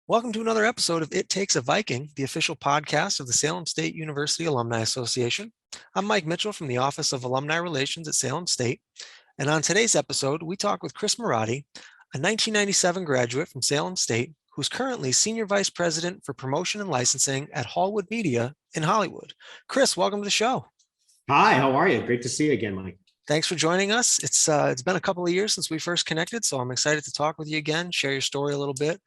Welcome to another episode of It Takes a Viking, the official podcast of the Salem State University Alumni Association. I'm Mike Mitchell from the Office of Alumni Relations at Salem State. And on today's episode, we talk with Chris Moradi, a 1997 graduate from Salem State, who's currently Senior Vice President for Promotion and Licensing at Hallwood Media in Hollywood. Chris, welcome to the show. Hi, how are you? Great to see you again, Mike. Thanks for joining us. It's been a couple of years since we first connected, so I'm excited to talk with you again, share your story a little bit.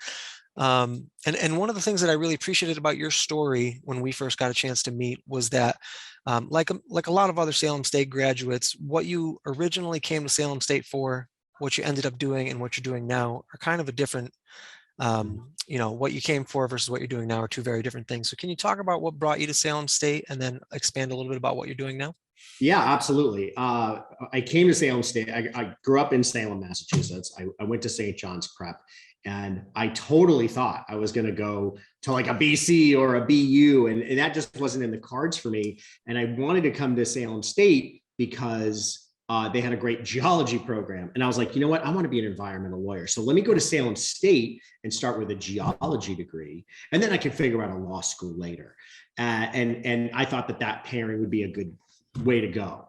And one of the things that I really appreciated about your story when we first got a chance to meet was that, like a lot of other Salem State graduates, what you originally came to Salem State for, what you ended up doing, and what you're doing now are kind of a different, what you came for versus what you're doing now are two very different things. So can you talk about what brought you to Salem State and then expand a little bit about what you're doing now? Yeah, absolutely. I came to Salem State. I grew up in Salem, Massachusetts. I went to St. John's Prep. And I totally thought I was going to go to like a BC or a BU, and that just wasn't in the cards for me. And I wanted to come to Salem State because they had a great geology program. And I was like, you know what? I want to be an environmental lawyer. So let me go to Salem State and start with a geology degree. And then I can figure out a law school later. And I thought that pairing would be a good way to go.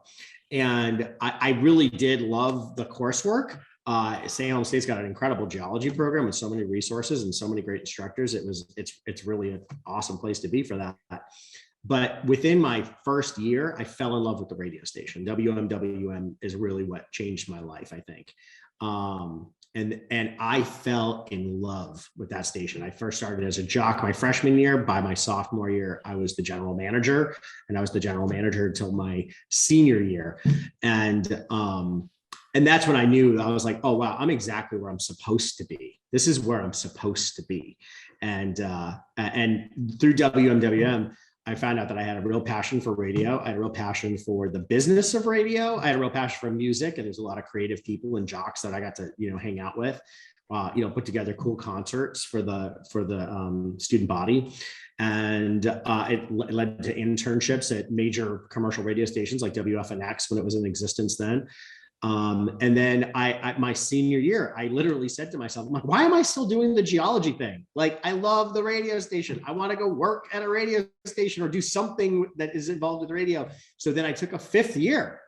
And I really did love the coursework. Salem State's got an incredible geology program with so many resources and so many great instructors. It's really an awesome place to be for that. But within my first year, I fell in love with the radio station. WMWM is really what changed my life, I think. And I fell in love with that station. I first started as a jock my freshman year. By my sophomore year, I was the general manager, and I was the general manager until my senior year. And that's when I knew. I was like, oh, wow, I'm exactly where I'm supposed to be. This is where I'm supposed to be. And through WMWM, I found out that I had a real passion for radio. I had a real passion for the business of radio. I had a real passion for music. And there's a lot of creative people and jocks that I got to, hang out with, put together cool concerts for the student body. And it led to internships at major commercial radio stations like WFNX when it was in existence then. And then my senior year, I literally said to myself, I'm like, why am I still doing the geology thing? Like, I love the radio station. I want to go work at a radio station or do something that is involved with radio. So then I took a fifth year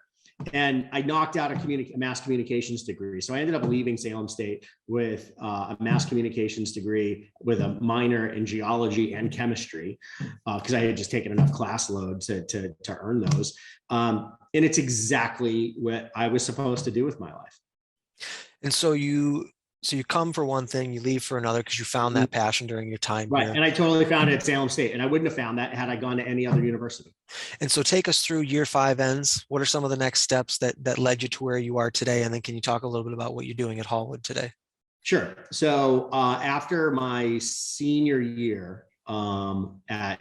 and I knocked out a mass communications degree. So I ended up leaving Salem State with a mass communications degree with a minor in geology and chemistry, because I had just taken enough class load to earn those. And it's exactly what I was supposed to do with my life. And so you come for one thing, you leave for another because you found that passion during your time right here. And I totally found it at Salem State, and I wouldn't have found that had I gone to any other university. And so take us through year 5 ends. What are some of the next steps that led you to where you are today? And then can you talk a little bit about what you're doing at Hallwood today? Sure. So after my senior year at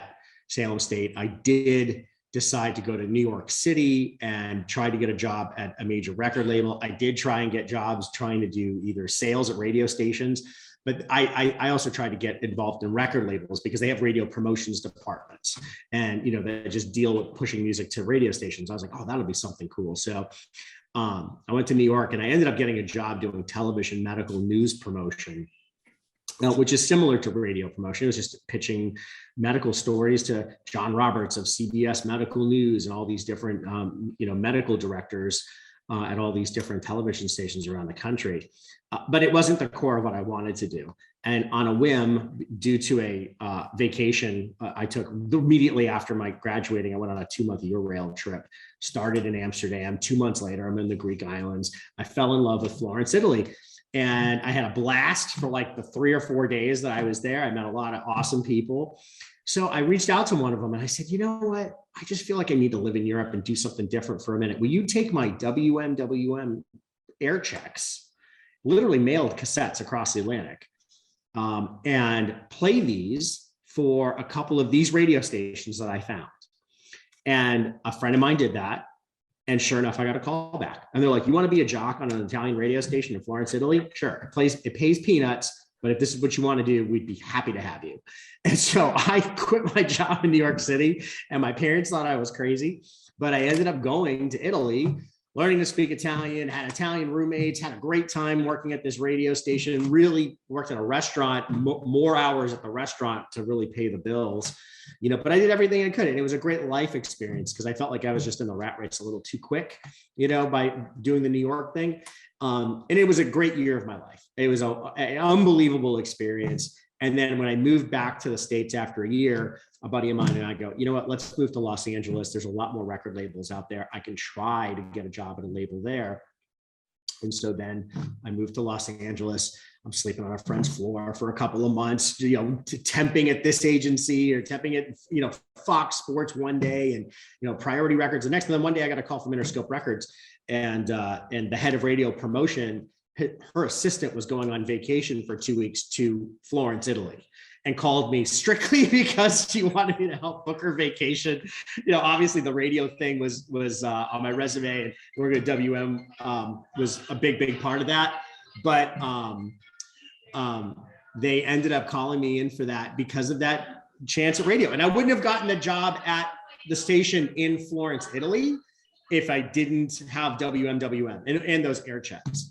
Salem State, I did decide to go to New York City and try to get a job at a major record label. I did try and get jobs trying to do either sales at radio stations, but I also tried to get involved in record labels because they have radio promotions departments and, they just deal with pushing music to radio stations. I was like, oh, that'll be something cool. So I went to New York and I ended up getting a job doing television medical news promotion, which is similar to radio promotion. It was just pitching medical stories to John Roberts of CBS Medical News and all these different, medical directors at all these different television stations around the country. But it wasn't the core of what I wanted to do. And on a whim, due to a vacation I took immediately after my graduating, I went on a 2-month Eurail trip, started in Amsterdam. 2 months later, I'm in the Greek islands. I fell in love with Florence, Italy. And I had a blast for like the 3 or 4 days that I was there. I met a lot of awesome people. So I reached out to one of them and I said, you know what? I just feel like I need to live in Europe and do something different for a minute. Will you take my WMWM air checks, literally mailed cassettes across the Atlantic, and play these for a couple of these radio stations that I found? And a friend of mine did that. And sure enough, I got a call back. And they're like, you want to be a jock on an Italian radio station in Florence, Italy? Sure. It pays peanuts, but if this is what you want to do, we'd be happy to have you. And so I quit my job in New York City, and my parents thought I was crazy, but I ended up going to Italy learning to speak Italian, had Italian roommates, had a great time working at this radio station, really worked at a restaurant, more hours at the restaurant to really pay the bills, but I did everything I could. And it was a great life experience because I felt like I was just in the rat race a little too quick, by doing the New York thing. And it was a great year of my life. It was an unbelievable experience. And then when I moved back to the States after a year, a buddy of mine and I go, you know what, let's move to Los Angeles. There's a lot more record labels out there. I can try to get a job at a label there. And so then I moved to Los Angeles. I'm sleeping on a friend's floor for a couple of months, temping at this agency or temping at, Fox Sports one day and, Priority Records the next. And then one day I got a call from Interscope Records and the head of radio promotion, her assistant was going on vacation for 2 weeks to Florence, Italy, and called me strictly because she wanted me to help book her vacation. Obviously the radio thing was on my resume, and working at WM was a big part of that. But they ended up calling me in for that because of that chance at radio. And I wouldn't have gotten a job at the station in Florence, Italy, if I didn't have WM and those air checks.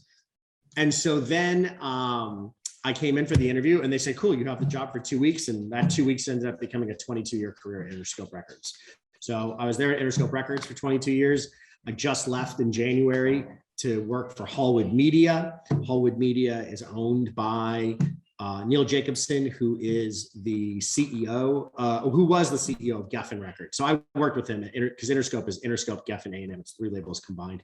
And so then I came in for the interview and they said, cool, you have the job for 2 weeks. And that 2 weeks ended up becoming a 22-year career at Interscope Records. So I was there at Interscope Records for 22 years. I just left in January to work for Hallwood Media. Hallwood Media is owned by Neil Jacobson, who is the CEO, who was the CEO of Geffen Records. So I worked with him because Interscope is Interscope, Geffen, A&M. It's 3 labels combined.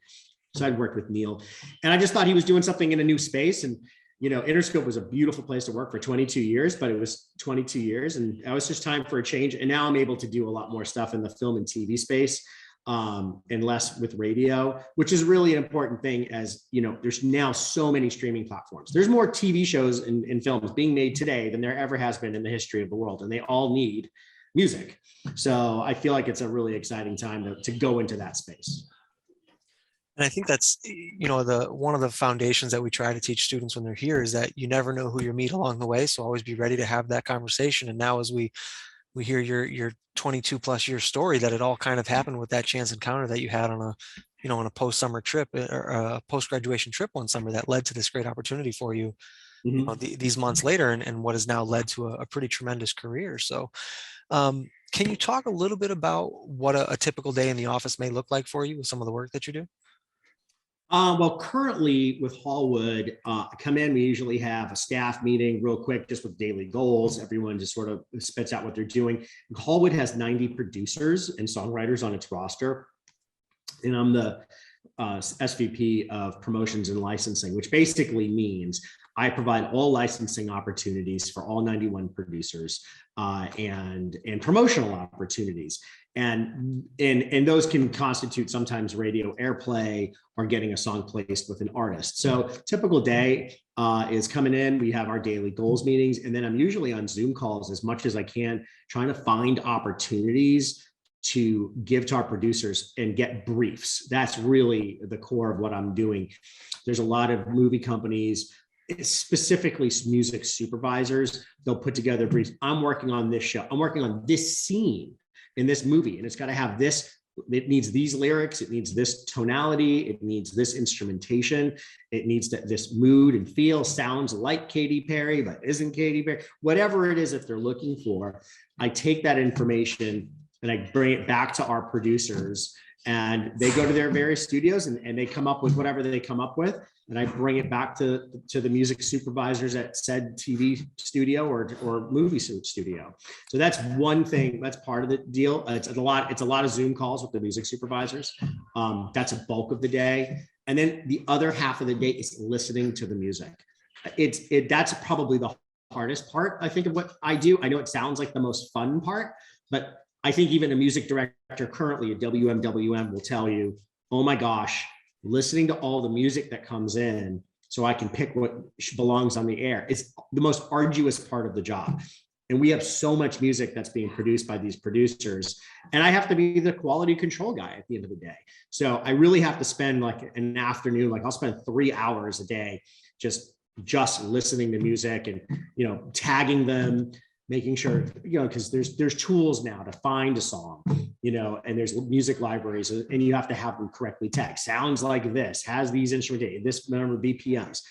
So I'd worked with Neil, and I just thought he was doing something in a new space. And, Interscope was a beautiful place to work for 22 years, but it was 22 years. And it was just time for a change. And now I'm able to do a lot more stuff in the film and TV space, and less with radio, which is really an important thing as, there's now so many streaming platforms. There's more TV shows and films being made today than there ever has been in the history of the world. And they all need music. So I feel like it's a really exciting time to go into that space. And I think that's, one of the foundations that we try to teach students when they're here is that you never know who you meet along the way. So always be ready to have that conversation. And now as we hear your 22 plus year story, that it all kind of happened with that chance encounter that you had on a post-summer trip or a post-graduation trip one summer that led to this great opportunity for you, these months later, and what has now led to a pretty tremendous career. So can you talk a little bit about what a typical day in the office may look like for you with some of the work that you do? Well, currently with Hallwood, I come in, we usually have a staff meeting real quick, just with daily goals. Everyone just sort of spits out what they're doing. Hallwood has 90 producers and songwriters on its roster. And I'm the SVP of promotions and licensing, which basically means I provide all licensing opportunities for all 91 producers and promotional opportunities. And those can constitute sometimes radio airplay or getting a song placed with an artist. So typical day is coming in, we have our daily goals meetings, and then I'm usually on Zoom calls as much as I can, trying to find opportunities to give to our producers and get briefs. That's really the core of what I'm doing. There's a lot of movie companies, specifically music supervisors, they'll put together briefs. I'm working on this show. I'm working on this scene in this movie, and it's got to have this. It needs these lyrics. It needs this tonality. It needs this instrumentation. It needs this mood and feel. Sounds like Katy Perry, but isn't Katy Perry. Whatever it is that they're looking for, I take that information and I bring it back to our producers, and they go to their various studios and they come up with whatever they come up with. And I bring it back to the music supervisors at said TV studio or movie studio. So that's one thing. That's part of the deal. It's a lot of Zoom calls with the music supervisors. That's a bulk of the day. And then the other half of the day is listening to the music. That's probably the hardest part, I think, of what I do. I know it sounds like the most fun part, but I think even a music director currently at WMWM will tell you, oh my gosh, listening to all the music that comes in so I can pick what belongs on the air is the most arduous part of the job. And we have so much music that's being produced by these producers, and I have to be the quality control guy at the end of the day. So I really have to spend like an afternoon, like I'll spend 3 hours a day just listening to music and, tagging them, making sure, because there's tools now to find a song, and there's music libraries, and you have to have them correctly tagged. Sounds like this, has these instruments, this number of BPMs,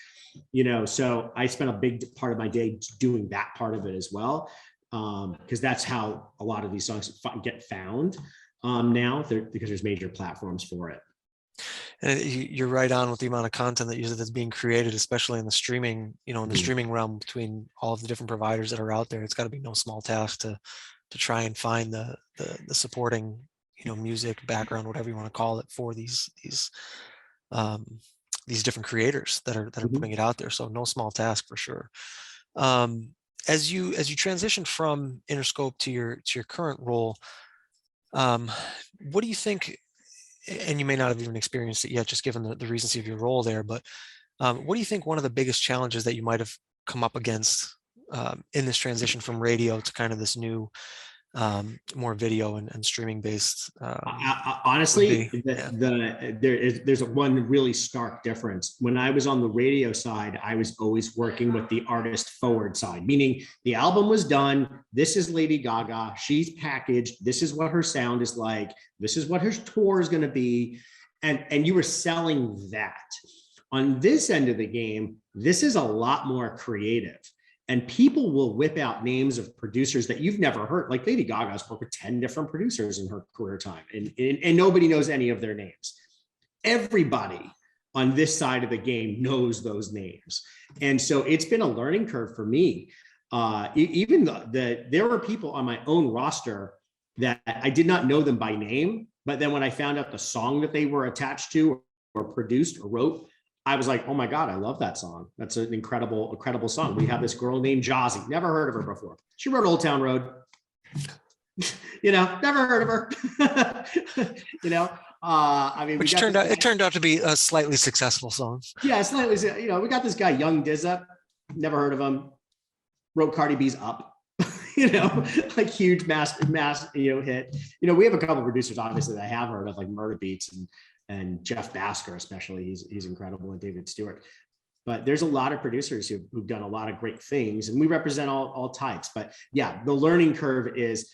so I spent a big part of my day doing that part of it as well, because that's how a lot of these songs get found now, because there's major platforms for it. And you're right on with the amount of content that's being created, especially in the streaming, in the streaming realm, between all of the different providers that are out there. It's got to be no small task to try and find the supporting, music, background, whatever you want to call it, for these different creators that are putting it out there. So no small task for sure. As you transition from Interscope to your current role, what do you think? And you may not have even experienced it yet, just given the recency of your role there, but what do you think one of the biggest challenges that you might have come up against in this transition from radio to kind of this new, more video and streaming based? Honestly, there's one really stark difference. When I was on the radio side, I was always working with the artist forward side, meaning the album was done. This is Lady Gaga. She's packaged. This is what her sound is like. This is what her tour is going to be. And you were selling that. On this end of the game, this is a lot more creative. And people will whip out names of producers that you've never heard. Like Lady Gaga's worked with 10 different producers in her career time, and nobody knows any of their names. Everybody on this side of the game knows those names. And so it's been a learning curve for me. Even there were people on my own roster that I did not know them by name, but then when I found out the song that they were attached to or produced or wrote, I was like, oh my God, I love that song. That's an incredible song. We have this girl named Jazzy. Never heard of her before. She wrote Old Town Road. Never heard of her. I mean, which turned out to be a slightly successful song. Yeah, slightly. We got this guy, Young Dizza. Never heard of him. Wrote Cardi B's Up. Like huge mass hit. We have a couple of producers, obviously, that I have heard of, like Murder Beats and Jeff Basker, especially. He's incredible, and David Stewart. But there's a lot of producers who've done a lot of great things, and we represent all types. But yeah, the learning curve is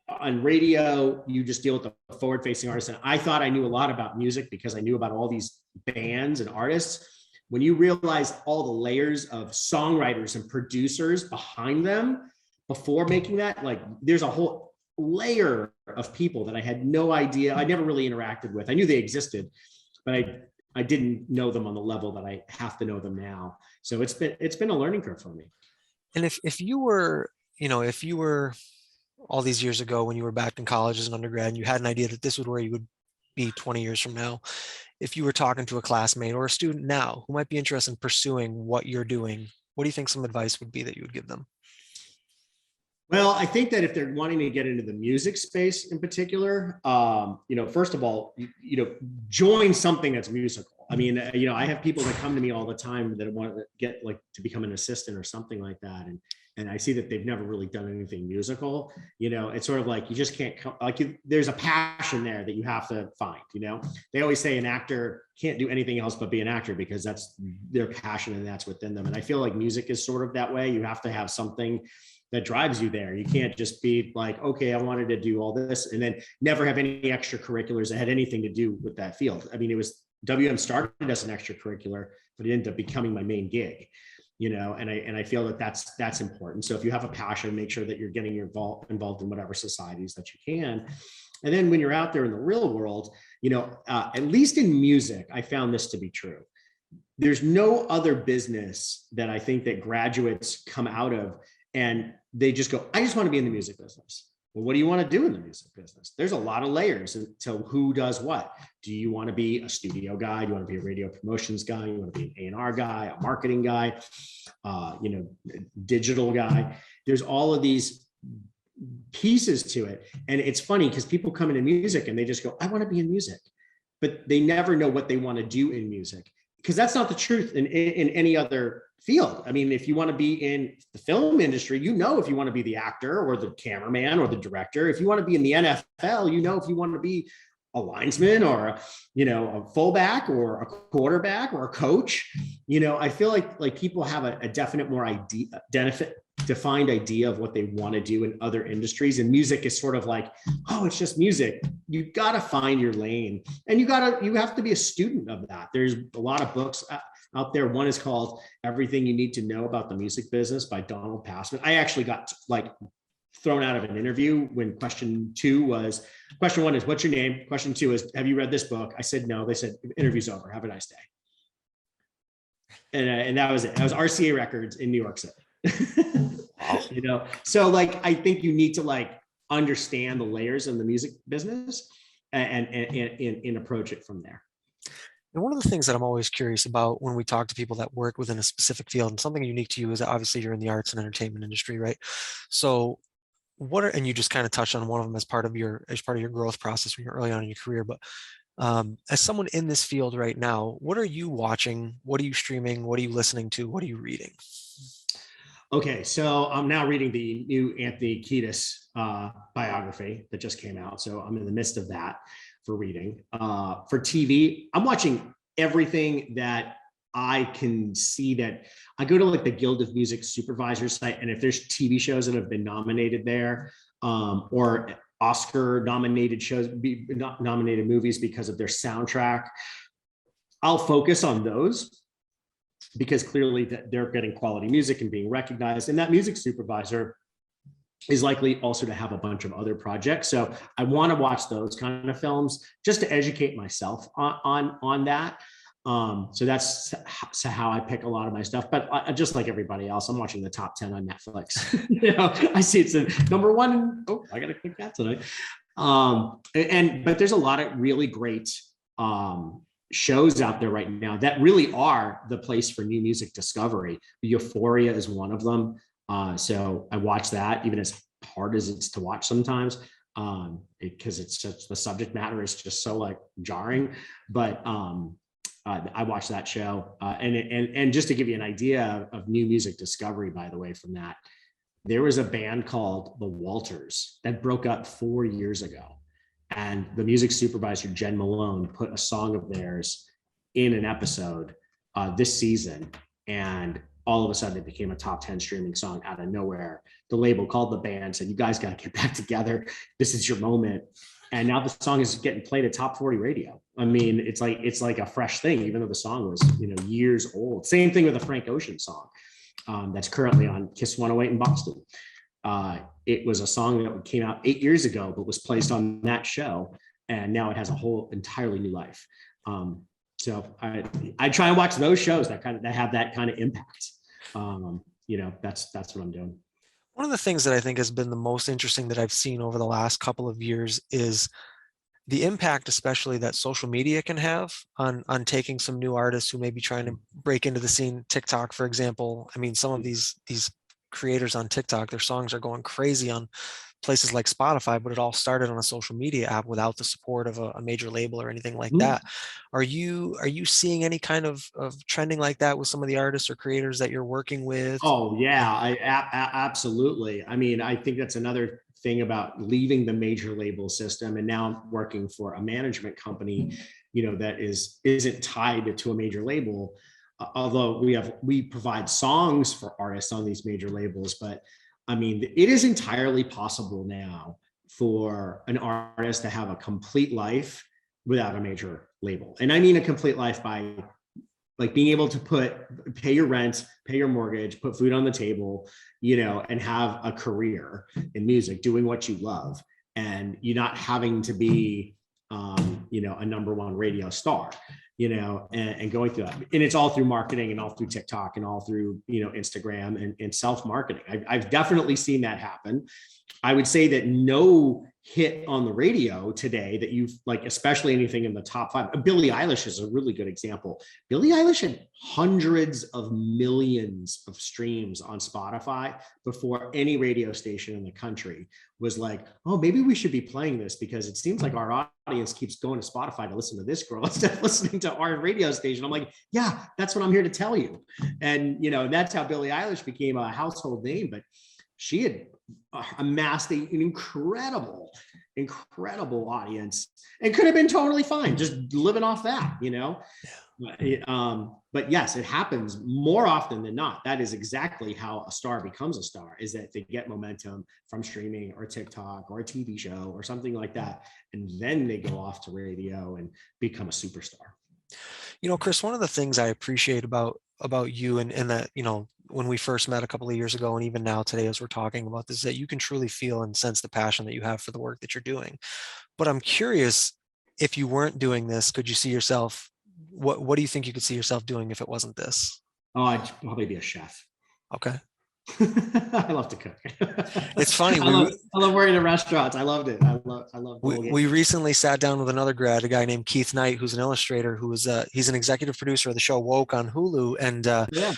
on radio, you just deal with the forward-facing artists. And I thought I knew a lot about music because I knew about all these bands and artists. When you realize all the layers of songwriters and producers behind them before making that, like there's a whole layer of people that I had no idea, I never really interacted with. I knew they existed, but I didn't know them on the level that I have to know them now. So it's been a learning curve for me. And if you were all these years ago, when you were back in college as an undergrad, and you had an idea that this was where you would be 20 years from now, if you were talking to a classmate or a student now who might be interested in pursuing what you're doing, what do you think some advice would be that you would give them? Well, I think that if they're wanting to get into the music space in particular, first of all, join something that's musical. I mean, I have people that come to me all the time that want to get to become an assistant or something like that. And I see that they've never really done anything musical. It's sort of like, you just can't come, there's a passion there that you have to find. They always say an actor can't do anything else but be an actor because that's their passion and that's within them. And I feel like music is sort of that way. You have to have something that drives you there. You can't just be like, okay, I wanted to do all this and then never have any extracurriculars that had anything to do with that field. I mean, it was WM started as an extracurricular, but it ended up becoming my main gig, and I feel that that's important. So if you have a passion, make sure that you're getting involved in whatever societies that you can. And then when you're out there in the real world, at least in music, I found this to be true. There's no other business that I think that graduates come out of and they just go, I just want to be in the music business. Well, what do you want to do in the music business? There's a lot of layers to who does what. Do you want to be a studio guy? Do you want to be a radio promotions guy? You want to be an A&R guy, a marketing guy, digital guy? There's all of these pieces to it. And it's funny because people come into music and they just go, I want to be in music, but they never know what they want to do in music, because that's not the truth in any other field. I mean, if you want to be in the film industry, if you want to be the actor or the cameraman or the director. If you want to be in the NFL, if you want to be a linesman or a fullback or a quarterback or a coach. I feel like people have a definite more defined idea of what they want to do in other industries. And music is sort of like, oh, it's just music. You got to find your lane, and you have to be a student of that. There's a lot of books out there. One is called Everything You Need to Know About the Music Business by Donald Passman. I actually got like thrown out of an interview when question one is, what's your name? Question two is, have you read this book? I said, no. They said, interview's over. Have a nice day. And that was it. That was RCA Records in New York City. So like, I think you need to like understand the layers in the music business and approach it from there. And one of the things that I'm always curious about when we talk to people that work within a specific field, and something unique to you is that obviously you're in the arts and entertainment industry, right? So and you just kind of touched on one of them as part of your growth process when you're early on in your career, but as someone in this field right now, what are you watching? What are you streaming? What are you listening to? What are you reading? Okay, so I'm now reading the new Anthony Kiedis biography that just came out. So I'm in the midst of that for reading. For TV, I'm watching everything that I can see. That I go to like the Guild of Music Supervisors site, and if there's TV shows that have been nominated there, or Oscar nominated shows, nominated movies because of their soundtrack, I'll focus on those, because clearly they're getting quality music and being recognized. And that music supervisor is likely also to have a bunch of other projects. So I want to watch those kind of films just to educate myself on that. So that's how I pick a lot of my stuff. But just like everybody else, I'm watching the top 10 on Netflix. I see it's the number one. Oh, I got to click that tonight. But there's a lot of really great shows out there right now that really are the place for new music discovery. Euphoria is one of them. So I watch that, even as hard as it's to watch sometimes, because it's just, the subject matter is just so like jarring. But I watched that show, and just to give you an idea of new music discovery, by the way, from that, there was a band called the Walters that broke up 4 years ago. And the music supervisor, Jen Malone, put a song of theirs in an episode this season. And all of a sudden it became a top 10 streaming song out of nowhere. The label called the band, said, you guys got to get back together. This is your moment. And now the song is getting played at top 40 radio. I mean, it's like a fresh thing, even though the song was, years old. Same thing with the Frank Ocean song that's currently on Kiss 108 in Boston. It was a song that came out 8 years ago, but was placed on that show, and now it has a whole entirely new life. So I try and watch those shows that have that kind of impact. That's what I'm doing. One of the things that I think has been the most interesting that I've seen over the last couple of years is the impact, especially that social media can have on taking some new artists who may be trying to break into the scene. TikTok, for example. I mean, some of these creators on TikTok, their songs are going crazy on places like Spotify, but it all started on a social media app without the support of a major label or anything like that. Are you seeing any kind of trending like that with some of the artists or creators that you're working with? Oh yeah, absolutely. I mean, I think that's another thing about leaving the major label system and now working for a management company, that isn't tied to a major label. Although we provide songs for artists on these major labels, but I mean, it is entirely possible now for an artist to have a complete life without a major label. And I mean a complete life by like being able to pay your rent, pay your mortgage, put food on the table, and have a career in music, doing what you love, and you're not having to be, a number one radio star, and going through that. And it's all through marketing and all through TikTok and all through, Instagram and self-marketing. I've definitely seen that happen. I would say that no hit on the radio today that you've like, especially anything in the top 5. Billie Eilish is a really good example. Billie Eilish had hundreds of millions of streams on Spotify before any radio station in the country was like, oh, maybe we should be playing this because it seems like our audience keeps going to Spotify to listen to this girl instead of listening to our radio station. I'm like, yeah, that's what I'm here to tell you. And, that's how Billie Eilish became a household name. But she had amassed an incredible audience and could have been totally fine just living off that, you know. But yes, it happens more often than not. That is exactly how a star becomes a star, is that they get momentum from streaming or TikTok or a TV show or something like that. And then they go off to radio and become a superstar. You know, Chris, one of the things I appreciate about you and that, you know, when we first met a couple of years ago and even now today as we're talking about this, is that you can truly feel and sense the passion that you have for the work that you're doing. But I'm curious, if you weren't doing this, could you see yourself, what do you think you could see yourself doing if it wasn't this? Oh, I'd probably be a chef. Okay. I love to cook. It's funny. I love working in restaurants. I loved it. I love we recently sat down with another grad, a guy named Keith Knight, who's an illustrator, he's an executive producer of the show Woke on Hulu. And yeah.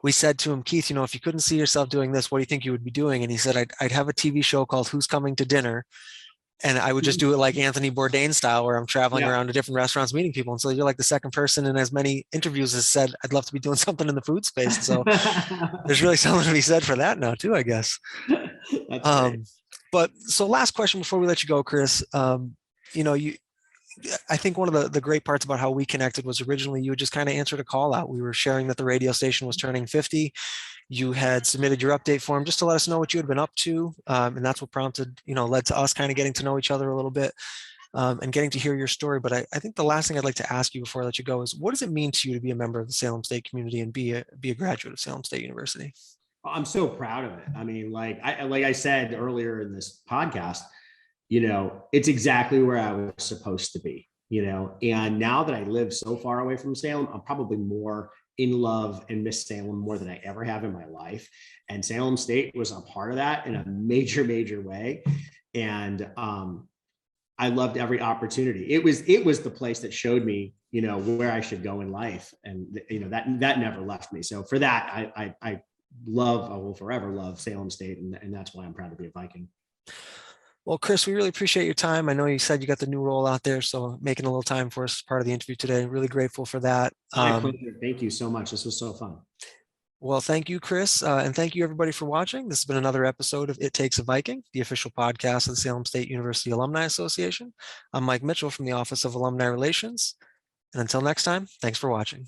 we said to him, Keith, you know, if you couldn't see yourself doing this, what do you think you would be doing? And he said, I'd have a TV show called Who's Coming to Dinner. And I would just do it like Anthony Bourdain style, where I'm traveling around to different restaurants, meeting people. And so you're like the second person in as many interviews has said, I'd love to be doing something in the food space. And so there's really something to be said for that now too, I guess. That's great. But so last question before we let you go, Chris, you know, I think one of the great parts about how we connected was originally you had just kind of answered a call out. We were sharing that the radio station was turning 50. You had submitted your update form just to let us know what you had been up to. And that's what prompted, you know, led to us kind of getting to know each other a little bit and getting to hear your story. But I think the last thing I'd like to ask you before I let you go is, what does it mean to you to be a member of the Salem State community and be a graduate of Salem State University? I'm so proud of it. I mean, like I said earlier in this podcast, you know, it's exactly where I was supposed to be, you know, and now that I live so far away from Salem, I'm probably more in love and miss Salem more than I ever have in my life. And Salem State was a part of that in a major way. And I loved every opportunity. It was the place that showed me, you know, where I should go in life. And, you know, that never left me. So for that, I will forever love Salem State. And that's why I'm proud to be a Viking. Well, Chris, we really appreciate your time. I know you said you got the new role out there, so making a little time for us as part of the interview today. Really grateful for that. My pleasure. Thank you so much. This was so fun. Well, thank you, Chris. And thank you, everybody, for watching. This has been another episode of It Takes a Viking, the official podcast of the Salem State University Alumni Association. I'm Mike Mitchell from the Office of Alumni Relations. And until next time, thanks for watching.